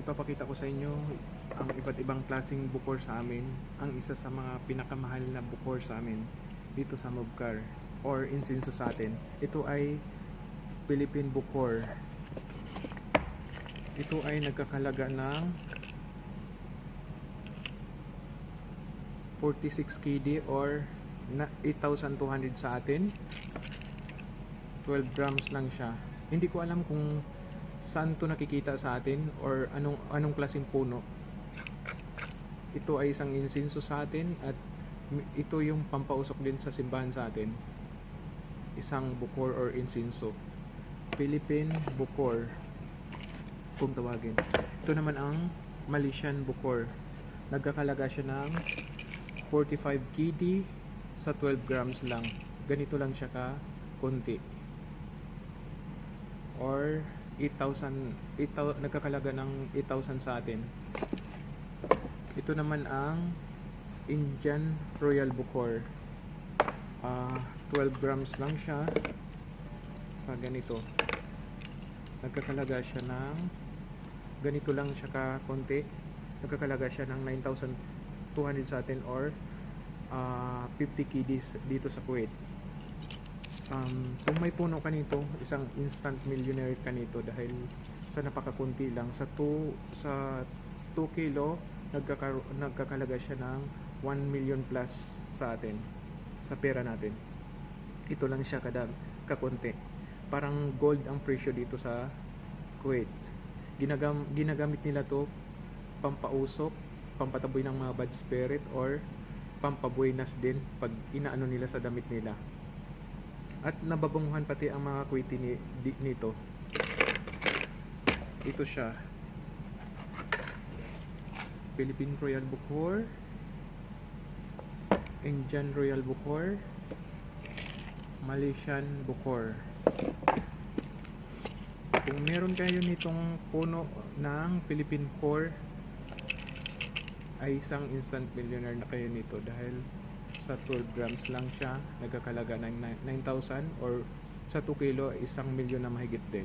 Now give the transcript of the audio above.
ipapakita ko sa inyo ang iba't ibang klaseng bukor sa amin. Ang isa sa mga pinakamahal na bukor sa amin dito sa Mobcar or insinso sa atin. Ito ay Philippine Bukor. Ito ay nagkakalaga ng 46 KD or 8,200 sa atin. 12 grams lang siya. Hindi ko alam kung saan to nakikita sa atin or anong klaseng puno. Ito ay isang insinso sa atin at ito yung pampausok din sa simbahan sa atin. Isang bukor or insinso. Philippine Bukor kung tawagin. Ito naman ang Malaysian Bukor. Nagkakalaga siya ng 45 KD sa 12 grams lang. Ganito lang siya ka konti. Or 8,000, nagkakalaga ng 8,000 sa atin. Ito naman ang Indian Royal Bukor. 12 grams lang siya sa ganito. Nagkakalaga siya ng ganito lang siya ka konti. Nagkakalaga siya ng 9,200 sa atin or 50 kds dito sa Kuwait. Kung may puno ka nito, isang instant millionaire ka nito dahil sa napakakunti lang. Sa 2 kilo nagkakalaga siya ng 1 million plus sa atin, sa pera natin. Ito lang siya kakunti. Parang gold ang presyo dito sa Kuwait. Ginagamit nila to pampausok, pampataboy ng mga bad spirit or pampabuenas din pag inaano nila sa damit nila. At nababunguhan pati ang mga Kuwaiti nito. Ito siya. Philippine Royal Bukor, Indian Royal Bukor, Malaysian Bukor. Kung meron kayo nitong puno ng Philippine Bukor, ay isang instant millionaire na kayo nito dahil sa 12 grams lang siya, nagkakalaga ng 9,000 or sa 2 kilo, 1 milyon na mahigit din.